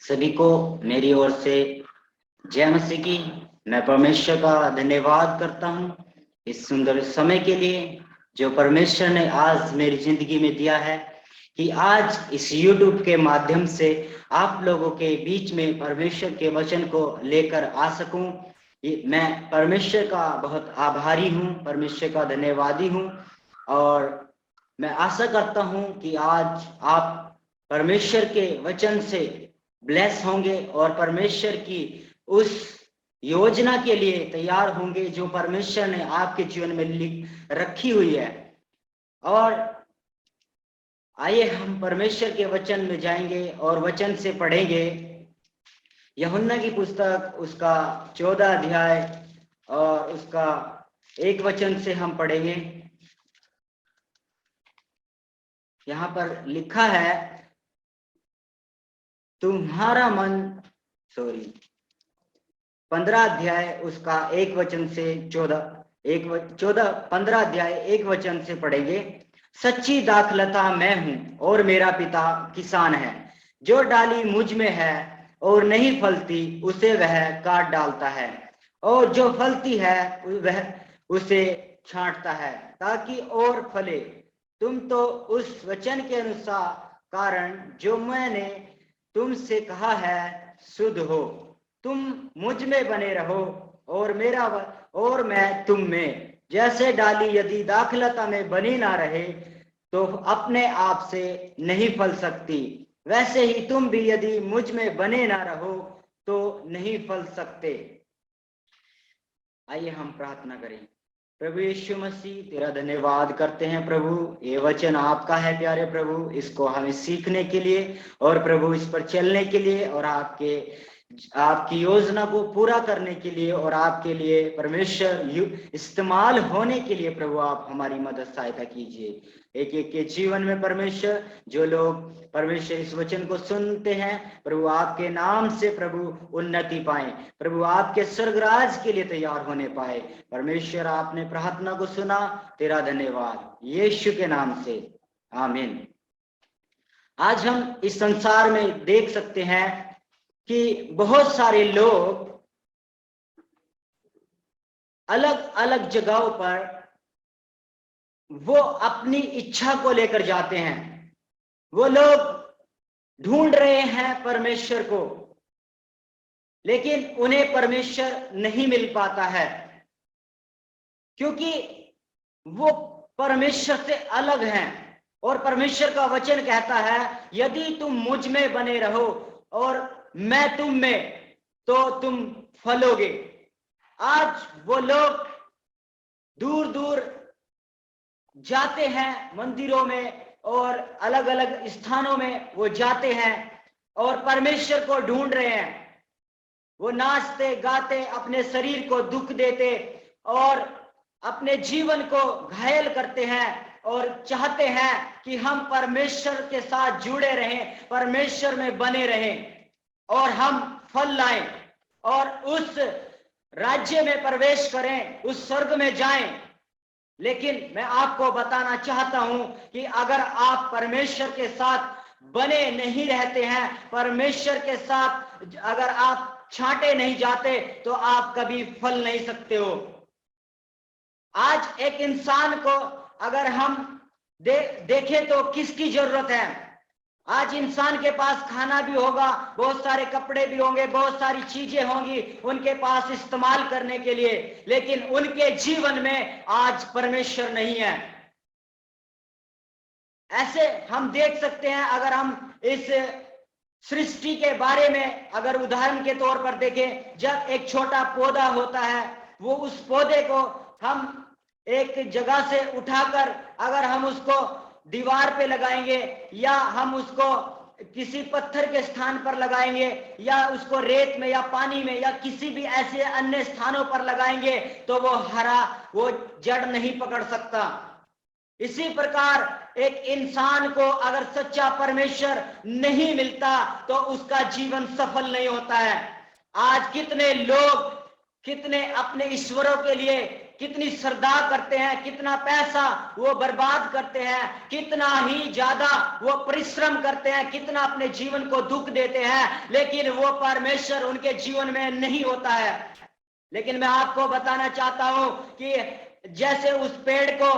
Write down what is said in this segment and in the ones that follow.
सभी को मेरी ओर से जय मसीह की। मैं परमेश्वर का धन्यवाद करता हूँ इस सुंदर समय के लिए जो परमेश्वर ने आज मेरी जिंदगी में दिया है कि आज इस YouTube के माध्यम से आप लोगों के बीच में परमेश्वर के वचन को लेकर आ सकूं। मैं परमेश्वर का बहुत आभारी हूँ, परमेश्वर का धन्यवादी हूँ और मैं आशा करता हूँ कि आज आप परमेश्वर के वचन से ब्लेस होंगे और परमेश्वर की उस योजना के लिए तैयार होंगे जो परमेश्वर ने आपके जीवन में लिख रखी हुई है। और आइए हम परमेश्वर के वचन में जाएंगे और वचन से पढ़ेंगे यूहन्ना की पुस्तक उसका 14 अध्याय और उसका 1 वचन से हम पढ़ेंगे। यहाँ पर लिखा है तुम्हारा मन 15 अध्याय उसका 1 वचन से 15 अध्याय 1 वचन से पढ़ेंगे। सच्ची दाखलता मैं हूं और मेरा पिता किसान है। जो डाली मुझ में है और नहीं फलती उसे वह काट डालता है और जो फलती है वह उसे छांटता है ताकि और फले। तुम तो उस वचन के अनुसार कारण जो मैंने तुमसे कहा है शुद्ध हो। तुम मुझ में बने रहो और मैं तुम में। जैसे डाली यदि दाखलता में बनी ना रहे तो अपने आप से नहीं फल सकती, वैसे ही तुम भी यदि मुझ में बने ना रहो तो नहीं फल सकते। आइए हम प्रार्थना करें। प्रभु यीशु मसीह तेरा धन्यवाद करते हैं प्रभु, ये वचन आपका है प्यारे प्रभु, इसको हमें सीखने के लिए और प्रभु इस पर चलने के लिए और आपकी योजना को पूरा करने के लिए और आपके लिए परमेश्वर इस्तेमाल होने के लिए प्रभु आप हमारी मदद सहायता कीजिए। एक एक के जीवन में परमेश्वर जो लोग परमेश्वर इस वचन को सुनते हैं प्रभु आपके नाम से प्रभु उन्नति पाए, प्रभु आपके स्वर्गराज के लिए तैयार होने पाए। परमेश्वर आपने प्रार्थना को सुना, तेरा धन्यवाद यीशु के नाम से, आमीन। आज हम इस संसार में देख सकते हैं कि बहुत सारे लोग अलग अलग जगहों पर वो अपनी इच्छा को लेकर जाते हैं। वो लोग ढूंढ रहे हैं परमेश्वर को, लेकिन उन्हें परमेश्वर नहीं मिल पाता है क्योंकि वो परमेश्वर से अलग हैं। और परमेश्वर का वचन कहता है यदि तुम मुझ में बने रहो और मैं तुम में तो तुम फलोगे। आज वो लोग दूर दूर जाते हैं मंदिरों में और अलग अलग स्थानों में वो जाते हैं और परमेश्वर को ढूंढ रहे हैं। वो नाचते गाते अपने शरीर को दुख देते और अपने जीवन को घायल करते हैं और चाहते हैं कि हम परमेश्वर के साथ जुड़े रहें, परमेश्वर में बने रहें और हम फल लाएं और उस राज्य में प्रवेश करें, उस स्वर्ग में जाएं। लेकिन मैं आपको बताना चाहता हूं कि अगर आप परमेश्वर के साथ बने नहीं रहते हैं, परमेश्वर के साथ अगर आप छांटे नहीं जाते तो आप कभी फल नहीं सकते हो। आज एक इंसान को अगर हम देखें तो किसकी जरूरत है? आज इंसान के पास खाना भी होगा, बहुत सारे कपड़े भी होंगे, बहुत सारी चीजें होंगी उनके पास इस्तेमाल करने के लिए, लेकिन उनके जीवन में आज परमेश्वर नहीं है। ऐसे हम देख सकते हैं। अगर हम इस सृष्टि के बारे में अगर उदाहरण के तौर पर देखें, जब एक छोटा पौधा होता है वो उस पौधे को हम एक जगह से उठाकर अगर हम उसको दीवार पे लगाएंगे या हम उसको किसी पत्थर के स्थान पर लगाएंगे या उसको रेत में या पानी में या किसी भी ऐसे अन्य स्थानों पर लगाएंगे तो वो जड़ नहीं पकड़ सकता। इसी प्रकार एक इंसान को अगर सच्चा परमेश्वर नहीं मिलता तो उसका जीवन सफल नहीं होता है। आज कितने लोग कितने अपने ईश्वरों के लिए कितनी श्रद्धा करते हैं, कितना पैसा वो बर्बाद करते हैं, कितना ही ज्यादा वो परिश्रम करते हैं, कितना अपने जीवन को दुख देते हैं, लेकिन वो परमेश्वर उनके जीवन में नहीं होता है। लेकिन मैं आपको बताना चाहता हूं कि जैसे उस पेड़ को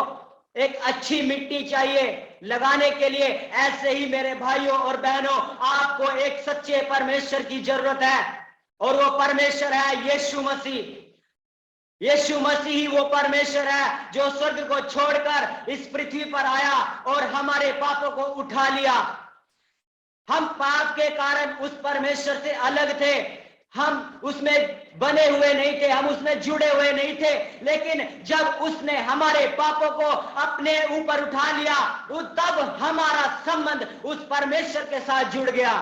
एक अच्छी मिट्टी चाहिए लगाने के लिए, ऐसे ही मेरे भाइयों और बहनों आपको एक सच्चे परमेश्वर की जरूरत है, और वो परमेश्वर है यीशु मसीह। यीशु मसीह ही वो परमेश्वर है जो स्वर्ग को छोड़कर इस पृथ्वी पर आया और हमारे पापों को उठा लिया। हम पाप के कारण उस परमेश्वर से अलग थे, हम उसमें बने हुए नहीं थे, हम उसमें जुड़े हुए नहीं थे, लेकिन जब उसने हमारे पापों को अपने ऊपर उठा लिया, तब हमारा संबंध उस परमेश्वर के साथ जुड़ गया।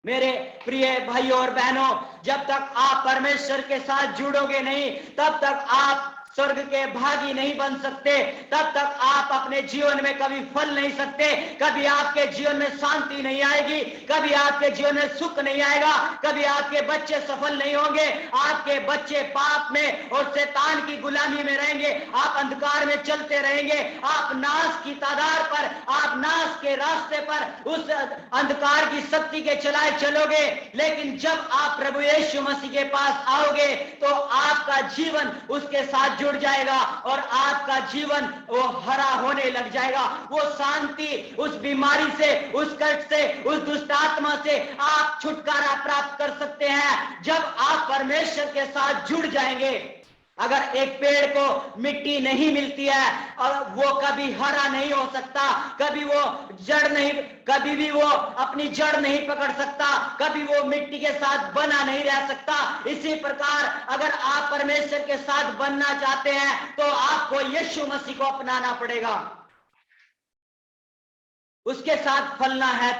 मेरे प्रिय भाइयों और बहनों, जब तक आप परमेश्वर के साथ जुड़ोगे नहीं, तब तक आप स्वर्ग के भागी नहीं बन सकते, तब तक आप अपने जीवन में कभी फल नहीं सकते, कभी आपके जीवन में शांति नहीं आएगी, कभी आपके जीवन में सुख नहीं आएगा, कभी आपके बच्चे सफल नहीं होंगे, आपके बच्चे पाप में और शैतान की गुलामी में रहेंगे, आप अंधकार में चलते रहेंगे, आप नाश की तादार पर, आप नाश के रास्ते पर उस अंधकार की शक्ति के चलाए चलोगे। लेकिन जब आप प्रभु यीशु मसीह के पास आओगे तो आपका जीवन उसके साथ जुड़ जाएगा और आपका जीवन वो हरा होने लग जाएगा। वो शांति, उस बीमारी से, उस कष्ट से, उस दुष्ट आत्मा से आप छुटकारा प्राप्त कर सकते हैं जब आप परमेश्वर के साथ जुड़ जाएंगे। अगर एक पेड़ को मिट्टी नहीं मिलती है और वो कभी हरा नहीं हो सकता, कभी वो जड़ नहीं, कभी भी वो अपनी जड़ नहीं पकड़ सकता, कभी वो मिट्टी के साथ बना नहीं रह सकता। इसी प्रकार अगर आप परमेश्वर के साथ बनना चाहते हैं तो आपको यीशु मसीह को अपनाना पड़ेगा, उसके साथ फलना है।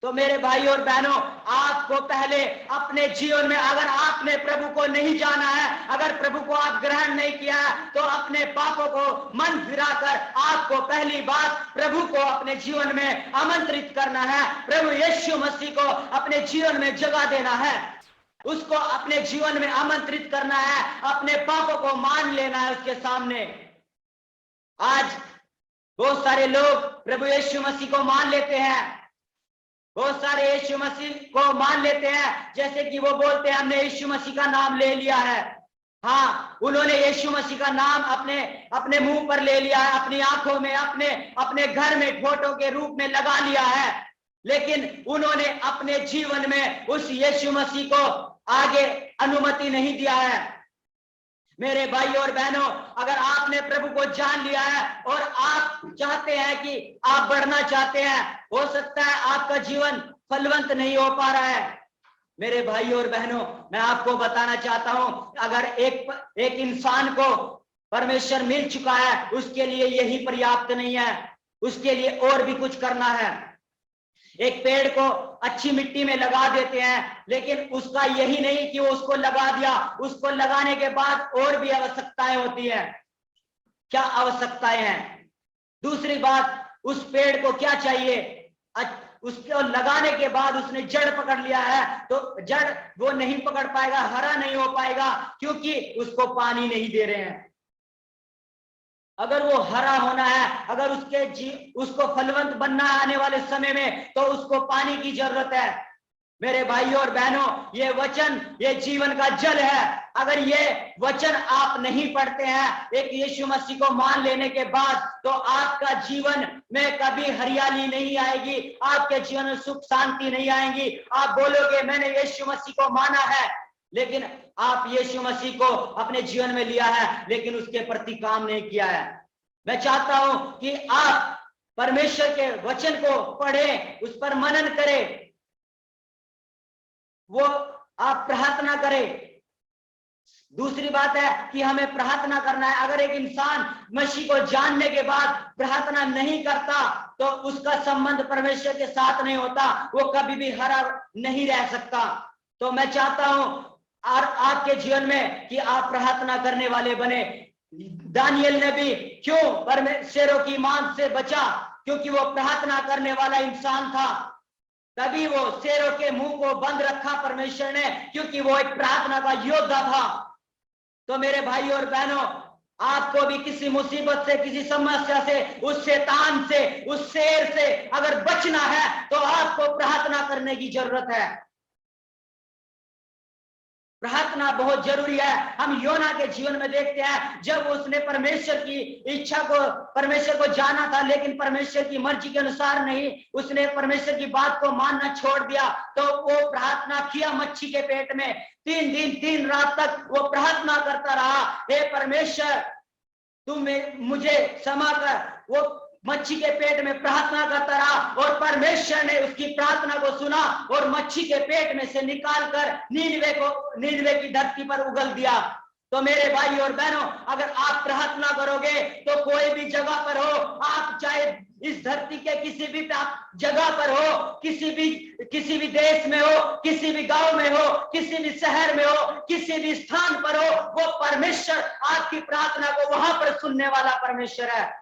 तो मेरे भाई और बहनों, आपको पहले अपने जीवन में, अगर आपने प्रभु को नहीं जाना है, अगर प्रभु को आप ग्रहण नहीं किया है, तो अपने पापों को मन फिराकर आपको पहली बात प्रभु को अपने जीवन में आमंत्रित करना है, प्रभु यीशु मसीह को अपने जीवन में जगह देना है, उसको अपने जीवन में आमंत्रित करना है, अपने पापों को मान लेना है उसके सामने। आज बहुत सारे लोग प्रभु यीशु मसीह को मान लेते हैं, बहुत सारे यीशु मसीह को मान लेते हैं, जैसे कि वो बोलते हैं हमने यीशु मसीह का नाम ले लिया है। हाँ, उन्होंने यीशु मसीह का नाम अपने मुंह पर ले लिया है, अपनी आंखों में, अपने घर में फोटो के रूप में लगा लिया है, लेकिन उन्होंने अपने जीवन में उस यीशु मसीह को आगे अनुमति नहीं दिया है। मेरे भाई और बहनों, अगर आपने प्रभु को जान लिया है और आप चाहते हैं कि आप बढ़ना चाहते हैं, हो सकता है आपका जीवन फलवंत नहीं हो पा रहा है। मेरे भाई और बहनों, मैं आपको बताना चाहता हूं, अगर एक इंसान को परमेश्वर मिल चुका है, उसके लिए यही पर्याप्त नहीं है, उसके लिए और भी कुछ करना है। एक पेड़ को अच्छी मिट्टी में लगा देते हैं, लेकिन उसका यही नहीं कि वो उसको लगा दिया, उसको लगाने के बाद और भी आवश्यकताएं होती हैं। क्या आवश्यकताएं हैं? दूसरी बात, उस पेड़ को क्या चाहिए? उसको लगाने के बाद उसने जड़ पकड़ लिया है, तो जड़ वो नहीं पकड़ पाएगा, हरा नहीं हो पाएगा, क्योंकि उसको पानी नहीं दे रहे हैं। अगर वो हरा होना है, अगर उसको फलवंत बनना है आने वाले समय में, तो उसको पानी की जरूरत है। मेरे भाइयों और बहनों, ये वचन, ये जीवन का जल है। अगर ये वचन आप नहीं पढ़ते हैं एक यीशु मसीह को मान लेने के बाद, तो आपका जीवन में कभी हरियाली नहीं आएगी, आपके जीवन में सुख शांति नहीं आएगी। आप बोलोगे मैंने यीशु मसीह को माना है, लेकिन आप यीशु मसीह को अपने जीवन में लिया है, लेकिन उसके प्रति काम नहीं किया है। मैं चाहता हूं कि आप परमेश्वर के वचन को पढ़ें, उस पर मनन करें, वो आप प्रार्थना करें। दूसरी बात है कि हमें प्रार्थना करना है। अगर एक इंसान मसीह को जानने के बाद प्रार्थना नहीं करता, तो उसका संबंध परमेश्वर के साथ नहीं होता, वो कभी भी हरा नहीं रह सकता। तो मैं चाहता हूं और आपके जीवन में कि आप प्रार्थना करने वाले बने। दानियल ने भी क्यों शेरों की मांस से बचा? क्योंकि वो प्रार्थना करने वाला इंसान था, तभी वो शेरों के मुंह को बंद रखा परमेश्वर ने, क्योंकि वो एक प्रार्थना का योद्धा था। तो मेरे भाई और बहनों, आपको भी किसी मुसीबत से, किसी समस्या से, उस शैतान से, उस शेर से अगर बचना है तो आपको प्रार्थना करने की जरूरत है। प्रार्थना बहुत जरूरी है। हम योना के जीवन में देखते हैं, जब उसने परमेश्वर की इच्छा को, परमेश्वर को जाना था, लेकिन परमेश्वर की मर्जी के अनुसार नहीं, उसने परमेश्वर की बात को मानना छोड़ दिया, तो वो प्रार्थना किया मच्छी के पेट में। 3 दिन 3 रात तक वो प्रार्थना करता रहा, हे परमेश्वर तुम मुझे क्षमा कर। वो मच्छी के पेट में प्रार्थना करता रहा और परमेश्वर ने उसकी प्रार्थना को सुना और मच्छी के पेट में से निकालकर नीनवे की धरती पर उगल दिया। तो मेरे भाई और बहनों, अगर आप प्रार्थना करोगे तो कोई भी जगह पर हो, आप चाहे इस धरती के किसी भी जगह पर हो, किसी भी देश में हो, किसी भी गांव में हो, किसी भी शहर में हो, किसी भी स्थान पर हो, वो परमेश्वर आपकी प्रार्थना को वहां पर सुनने वाला परमेश्वर है।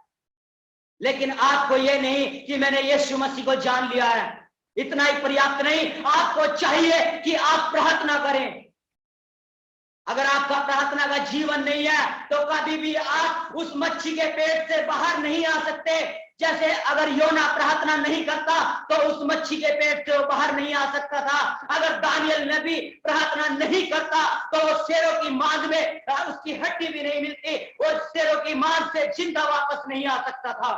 लेकिन आपको ये नहीं कि मैंने यीशु मसीह को जान लिया है, इतना ही पर्याप्त नहीं, आपको चाहिए कि आप प्रार्थना करें। अगर आपका प्रार्थना का जीवन नहीं है तो कभी भी आप उस मच्छी के पेट से बाहर नहीं आ सकते। जैसे अगर योना प्रार्थना नहीं करता तो उस मच्छी के पेट से वो बाहर नहीं आ सकता था। अगर दानियल नबी प्रार्थना नहीं करता तो वो शेरों की मांद में उसकी हड्डी भी नहीं मिलती, और शेरों की मांद से जिंदा वापस नहीं आ सकता था।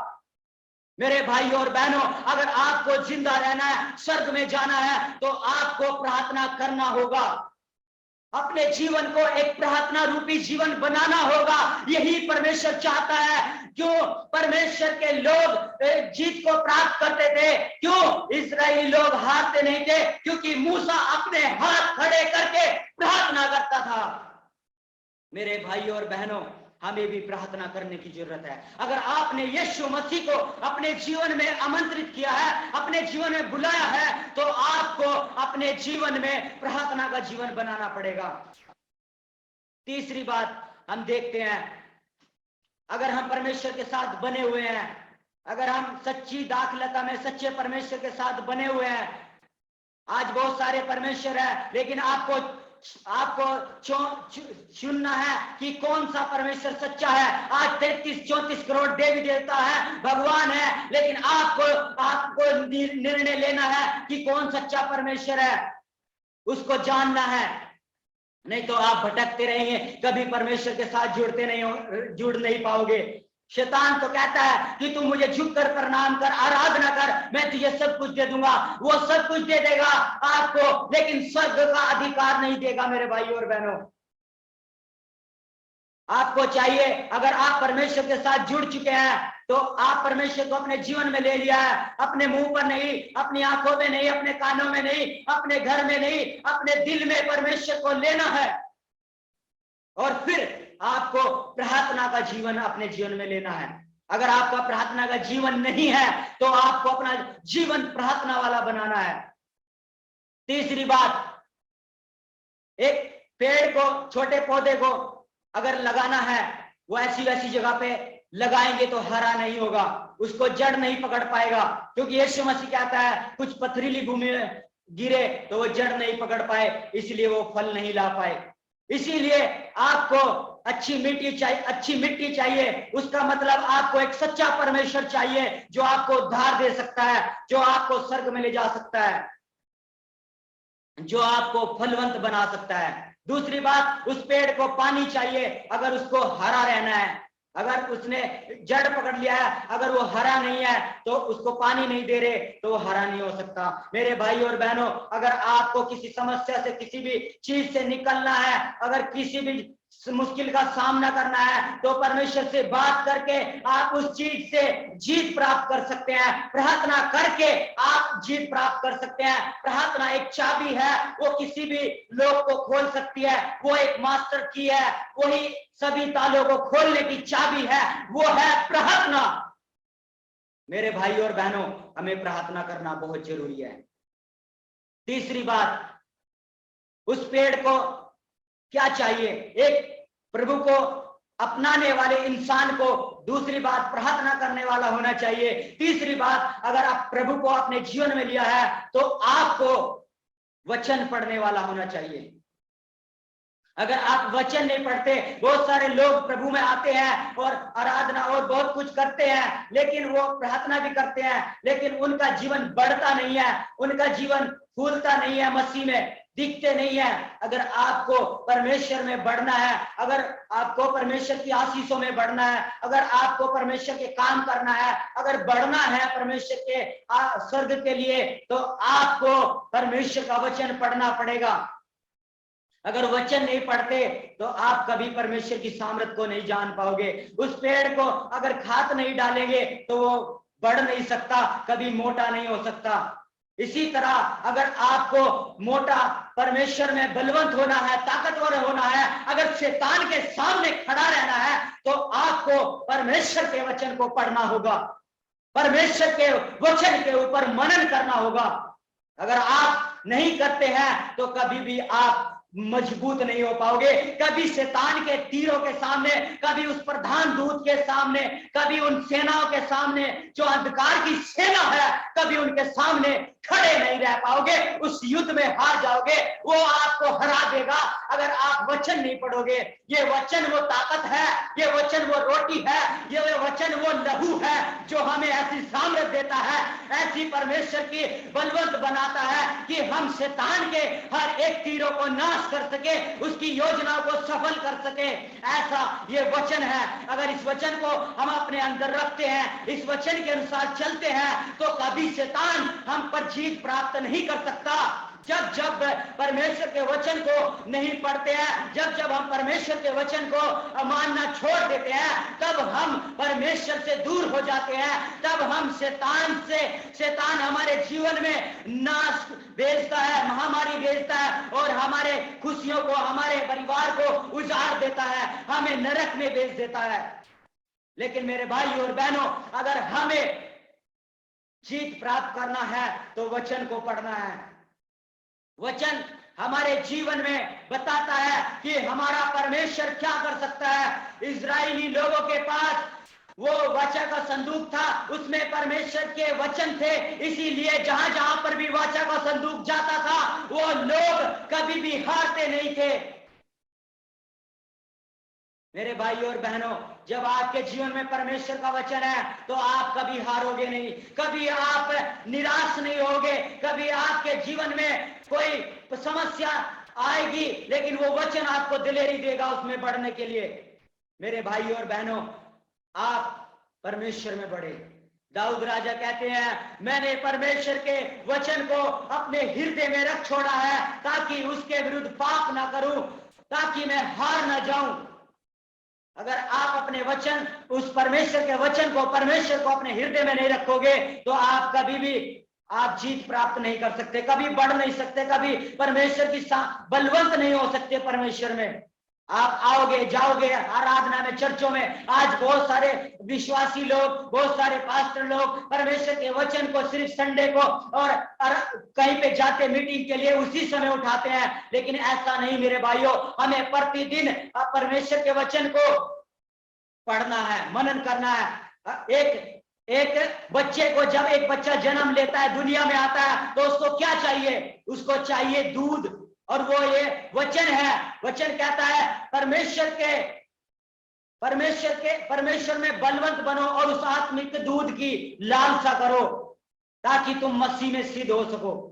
मेरे भाई और बहनों, अगर आपको जिंदा रहना है, स्वर्ग में जाना है, तो आपको प्रार्थना करना होगा। अपने जीवन को एक प्रार्थना रूपी जीवन बनाना होगा। यही परमेश्वर चाहता है। क्यों परमेश्वर के लोग जीत को प्राप्त करते थे? क्यों इस्राएली लोग हारते नहीं थे? क्योंकि मूसा अपने हाथ खड़े करके प्रार्थना करता था। मेरे भाई और बहनों, हमें भी प्रार्थना करने की जरूरत है। अगर आपने यीशु मसीह को अपने जीवन में आमंत्रित किया है, अपने जीवन में बुलाया है, तो आपको अपने जीवन में प्रार्थना का जीवन बनाना पड़ेगा। तीसरी बात हम देखते हैं, अगर हम परमेश्वर के साथ बने हुए हैं, अगर हम सच्ची दाखलता में सच्चे परमेश्वर के साथ बने हुए हैं। आज बहुत सारे परमेश्वर है, लेकिन आपको चुनना है कि कौन सा परमेश्वर सच्चा है। आज 33-34 करोड़ देवी देवता है, भगवान है, लेकिन आपको निर्णय लेना है कि कौन सच्चा परमेश्वर है, उसको जानना है। नहीं तो आप भटकते रहेंगे, कभी परमेश्वर के साथ जुड़ नहीं पाओगे। शैतान तो कहता है कि तू मुझे झुककर प्रणाम कर, आराधना कर, मैं तुझे सब कुछ दे दूंगा। वो सब कुछ दे देगा आपको, लेकिन स्वर्ग का अधिकार नहीं देगा। मेरे भाई और बहनों, आपको चाहिए, अगर आप परमेश्वर के साथ जुड़ चुके हैं तो आप परमेश्वर को अपने जीवन में ले लिया है। अपने मुंह पर नहीं, अपनी आंखों में नहीं, अपने कानों में नहीं, अपने घर में नहीं, अपने दिल में परमेश्वर को लेना है। और फिर आपको प्रार्थना का जीवन अपने जीवन में लेना है। अगर आपका प्रार्थना का जीवन नहीं है तो आपको अपना जीवन प्रार्थना वाला बनाना है। तीसरी बात, एक पेड़ को, छोटे पौधे को अगर लगाना है, वो ऐसी वैसी जगह पे लगाएंगे तो हरा नहीं होगा, उसको जड़ नहीं पकड़ पाएगा। क्योंकि यीशु मसीह कहता है कुछ पथरीली भूमि में गिरे तो वो जड़ नहीं पकड़ पाए, इसलिए वो फल नहीं ला पाए। इसीलिए आपको अच्छी मिट्टी चाहिए। उसका मतलब आपको एक सच्चा परमेश्वर चाहिए जो आपको उद्धार दे सकता है, जो आपको स्वर्ग में ले जा सकता है, जो आपको फलवंत बना सकता है। दूसरी बात, उस पेड़ को पानी चाहिए अगर उसको हरा रहना है। अगर उसने जड़ पकड़ लिया है, अगर वो हरा नहीं है तो उसको पानी नहीं दे रहे तो वो हरा नहीं हो सकता। मेरे भाई और बहनों, अगर आपको किसी समस्या से, किसी भी चीज से निकलना है, अगर किसी भी मुश्किल का सामना करना है, तो परमेश्वर से बात करके आप उस चीज से जीत प्राप्त कर सकते हैं। प्रार्थना करके आप जीत प्राप्त कर सकते हैं। प्रार्थना एक चाबी है, वो किसी भी लोग को खोल सकती है। वो एक मास्टर की है, वही सभी तालों को खोलने की चाबी है, वो है प्रार्थना। मेरे भाई और बहनों, हमें प्रार्थना करना बहुत जरूरी है। तीसरी बात, उस पेड़ को क्या चाहिए? एक प्रभु को अपनाने वाले इंसान को। दूसरी बात, प्रार्थना करने वाला होना चाहिए। तीसरी बात, अगर आप प्रभु को अपने जीवन में लिया है तो आपको वचन पढ़ने वाला होना चाहिए। अगर आप वचन नहीं पढ़ते, बहुत सारे लोग प्रभु में आते हैं और आराधना और बहुत कुछ करते हैं, लेकिन वो प्रार्थना भी करते हैं, लेकिन उनका जीवन बढ़ता नहीं है, उनका जीवन फूलता नहीं है, मसीह में दिखते नहीं है। अगर आपको परमेश्वर में बढ़ना है, अगर आपको परमेश्वर की आशीषों में बढ़ना है, अगर आपको परमेश्वर के काम करना है, अगर बढ़ना है परमेश्वर के स्वर्ग के लिए, तो आपको परमेश्वर का वचन पढ़ना पड़ेगा। अगर वचन नहीं पढ़ते तो आप कभी परमेश्वर की सामर्थ को नहीं जान पाओगे। उस पेड़ को अगर खाद नहीं डालेंगे तो वो बढ़ नहीं सकता, कभी मोटा नहीं हो सकता। इसी तरह अगर आपको मोटा परमेश्वर में बलवंत होना है, ताकतवर होना है, अगर शैतान के सामने खड़ा रहना है, तो आपको परमेश्वर के वचन को पढ़ना होगा, परमेश्वर के वचन के ऊपर मनन करना होगा। अगर आप नहीं करते हैं तो कभी भी आप मजबूत नहीं हो पाओगे। कभी शैतान के तीरों के सामने, कभी उस प्रधान दूत के सामने, कभी उन सेनाओं के सामने जो अंधकार की सेना है, कभी उनके सामने खड़े नहीं रह पाओगे। उस युद्ध में हार जाओगे, वो आपको हरा देगा अगर आप वचन नहीं पढ़ोगे। ये वचन वो ताकत है, ये वचन वो रोटी है, ये वचन वो लहू है जो हमें ऐसी सामर्थ देता है, ऐसी परमेश्वर की बलवंत बनाता है कि हम शैतान के हर एक तीरों को नाश कर सके, उसकी योजना को सफल कर सके। ऐसा ये वचन है। अगर इस वचन को हम अपने अंदर रखते हैं, इस वचन के अनुसार चलते हैं, तो कभी शैतान हम पर जीत प्राप्त नहीं कर सकता। जब जब परमेश्वर के वचन को नहीं पढ़ते हैं, जब जब हम परमेश्वर के वचन को मानना छोड़ देते हैं, तब हम परमेश्वर से दूर हो जाते हैं। तब हम शैतान हमारे जीवन में नाश भेजता है, महामारी भेजता है और हमारे खुशियों को, हमारे परिवार को उजाड़ देता है, हमें नरक में भेज देता है। लेकिन मेरे भाई और बहनों, अगर हमें जीत प्राप्त करना है तो वचन को पढ़ना है। वचन हमारे जीवन में बताता है कि हमारा परमेश्वर क्या कर सकता है। इजरायली लोगों के पास वो वाचा का संदूक था, उसमें परमेश्वर के वचन थे, इसीलिए जहां जहां पर भी वाचा का संदूक जाता था, वो लोग कभी भी हारते नहीं थे। मेरे भाई और बहनों, जब आपके जीवन में परमेश्वर का वचन है तो आप कभी हारोगे नहीं, कभी आप निराश नहीं होगे, कभी आपके जीवन में कोई समस्या आएगी, लेकिन वो वचन आपको दिलेरी देगा उसमें बढ़ने के लिए। मेरे भाई और बहनों, आप परमेश्वर में बढ़े। दाऊद राजा कहते हैं, मैंने परमेश्वर के वचन को अपने हृदय में रख छोड़ा है ताकि उसके विरुद्ध पाप ना करूं, ताकि मैं हार ना जाऊं। अगर आप अपने वचन, उस परमेश्वर के वचन को, परमेश्वर को अपने हृदय में नहीं रखोगे तो आप कभी भी आप जीत प्राप्त नहीं कर सकते, कभी बढ़ नहीं सकते, कभी परमेश्वर की बलवंत नहीं हो सकते परमेश्वर में। आप आओगे जाओगे आराधना में, चर्चों में, आज बहुत सारे विश्वासी लोग, बहुत सारे पास्टर लोग परमेश्वर के वचन को सिर्फ संडे को और कहीं पे जाते मीटिंग के लिए उसी समय उठाते हैं, लेकिन ऐसा नहीं मेरे भाइयों। हमें प्रतिदिन परमेश्वर के वचन को पढ़ना है, मनन करना है। एक बच्चे को, जब एक बच्चा जन्म लेता है, दुनिया में आता है, तो उसको क्या चाहिए? उसको चाहिए दूध, और वो ये वचन है। वचन कहता है परमेश्वर में बलवंत बनो और उस आत्मिक दूध की लालसा करो ताकि तुम मसीह में सिद्ध हो सको।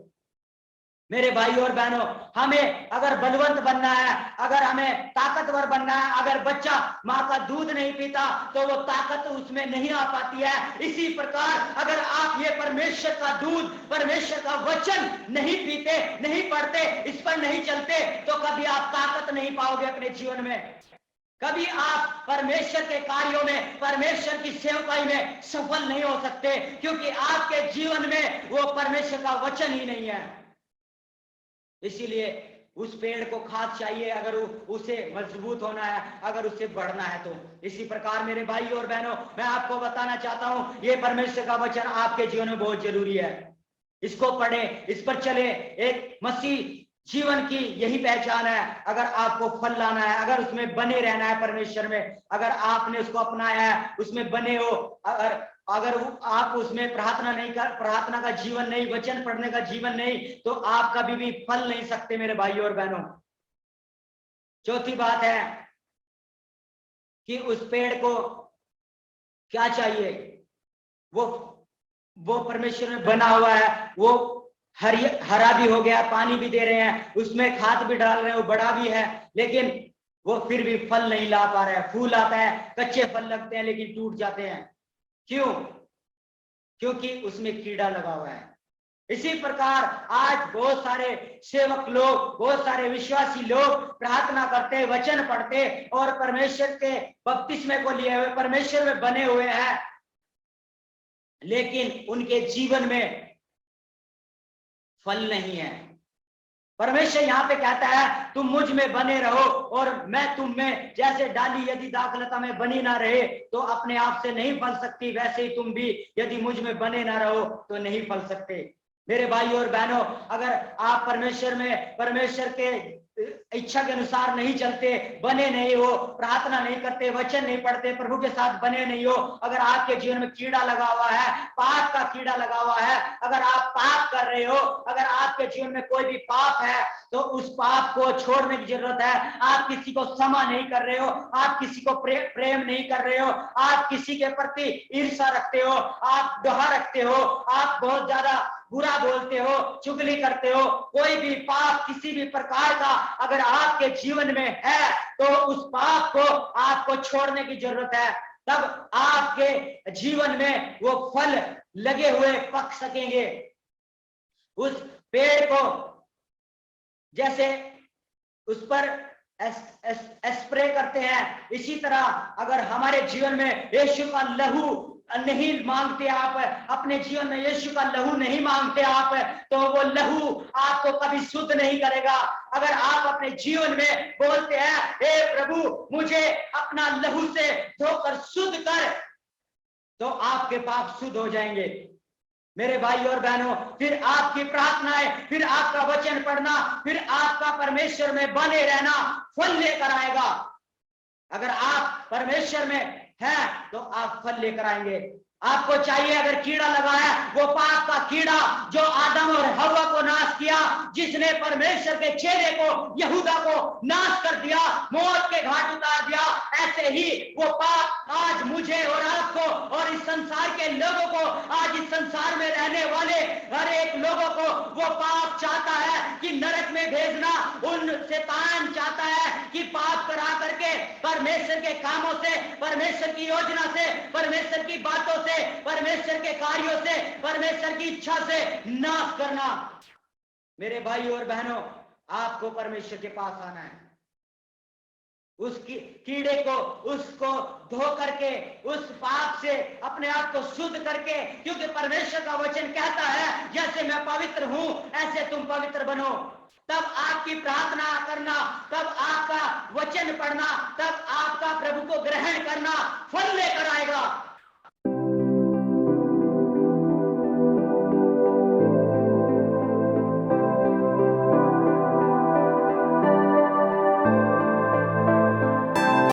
मेरे भाई और बहनों, हमें अगर बलवंत बनना है, अगर हमें ताकतवर बनना है, अगर बच्चा माँ का दूध नहीं पीता तो वो ताकत उसमें नहीं आ पाती है। इसी प्रकार अगर आप ये परमेश्वर का दूध, परमेश्वर का वचन नहीं पीते, नहीं पढ़ते, इस पर नहीं चलते, तो कभी आप ताकत नहीं पाओगे अपने जीवन में, कभी आप परमेश्वर के कार्यों में, परमेश्वर की सेवकाई में सफल नहीं हो सकते, क्योंकि आपके जीवन में वो परमेश्वर का वचन ही नहीं है। इसीलिए उस पेड़ को खाद चाहिए अगर उसे मजबूत होना है, अगर उसे बढ़ना है तो। इसी प्रकार मेरे भाई और बहनों, मैं आपको बताना चाहता हूं, ये परमेश्वर का वचन आपके जीवन में बहुत जरूरी है। इसको पढ़े, इस पर चले। एक मसीह जीवन की यही पहचान है। अगर आपको फल लाना है, अगर उसमें बने रहना है परमेश्वर में, अगर आपने उसको अपनाया है, उसमें बने हो, अगर आप उसमें प्रार्थना का जीवन नहीं, वचन पढ़ने का जीवन नहीं, तो आप कभी भी फल नहीं सकते मेरे भाई और बहनों। चौथी बात है कि उस पेड़ को क्या चाहिए, वो परमेश्वर में बना हुआ है, वो हरा भी हो गया, पानी भी दे रहे हैं, उसमें खाद भी डाल रहे हैं, वो बड़ा भी है, लेकिन वो फिर भी फल नहीं ला पा रहा है। फूल आता है, कच्चे फल लगते हैं लेकिन टूट जाते हैं। क्यों? क्योंकि उसमें कीड़ा लगा हुआ है। इसी प्रकार आज बहुत सारे सेवक लोग, बहुत सारे विश्वासी लोग प्रार्थना करते, वचन पढ़ते और परमेश्वर के बपतिस्मे को लिए हुए परमेश्वर में बने हुए हैं, लेकिन उनके जीवन में फल नहीं है। परमेश्वर यहाँ पे कहता है तुम मुझ में बने रहो और मैं तुम में। जैसे डाली यदि दाखलता में बनी ना रहे तो अपने आप से नहीं फल सकती, वैसे ही तुम भी यदि मुझ में बने ना रहो तो नहीं फल सकते। मेरे भाई और बहनों, अगर आप परमेश्वर में, परमेश्वर के इच्छा के अनुसार नहीं चलते, बने नहीं हो, प्रार्थना नहीं करते, वचन नहीं पढ़ते, प्रभु के साथ बने नहीं हो, अगर आपके जीवन में कीड़ा लगा हुआ है, पाप का कीड़ा लगा हुआ है, अगर आप पाप कर रहे हो, अगर आपके जीवन में कोई भी पाप है तो उस पाप को छोड़ने की जरूरत है। आप किसी को क्षमा नहीं कर रहे हो, आप किसी को प्रेम नहीं कर रहे हो, आप किसी के प्रति ईर्ष्या रखते हो, आप दोहा रखते हो, आप बहुत ज्यादा बुरा बोलते हो, चुगली करते हो, कोई भी पाप किसी भी प्रकार का अगर आपके जीवन में है तो उस पाप को आपको छोड़ने की जरूरत है। तब आपके जीवन में वो फल लगे हुए पक सकेंगे। उस पेड़ को जैसे उस पर स्प्रे करते हैं, इसी तरह अगर हमारे जीवन में यीशु का लहू नहीं मांगते, आप अपने जीवन में यीशु का लहू नहीं मांगते आप, तो वो लहू आपको कभी शुद्ध नहीं करेगा। अगर आप अपने जीवन में बोलते हैं हे प्रभु मुझे अपना लहू से धोकर शुद्ध कर, तो आपके पाप शुद्ध हो जाएंगे। मेरे भाई और बहनों, फिर आपकी प्रार्थनाएं, फिर आपका वचन पढ़ना, फिर आपका परमेश्वर में बने रहना फल लेकर आएगा। अगर आप परमेश्वर में हैं तो आप फल लेकर आएंगे। आपको चाहिए, अगर कीड़ा लगा है, वो पाप का कीड़ा जो आदम और हव्वा को नाश किया, जिसने परमेश्वर के चेहरे को, यहूदा को नाश कर दिया, मौत के घाट उतार दिया, ऐसे ही वो पाप आज मुझे और आपको और इस संसार के लोगों को, आज इस संसार में रहने वाले हर एक लोगों को वो पाप चाहता है कि नरक में भेजना। उन शैतान चाहता है कि पाप करा करके परमेश्वर के कामों से, परमेश्वर की योजना से, परमेश्वर की बातों से, परमेश्वर के कार्यों से, परमेश्वर की इच्छा से नाश करना। मेरे भाई और बहनों, आपको परमेश्वर के पास आना है, उस कीड़े को, उसको धो करके, उस पाप से अपने आप को शुद्ध करके, क्योंकि परमेश्वर का वचन कहता है जैसे मैं पवित्र हूं ऐसे तुम पवित्र बनो। तब आपकी प्रार्थना करना, तब आपका वचन पढ़ना, तब आपका प्रभु को ग्रहण करना फल लेकर आएगा।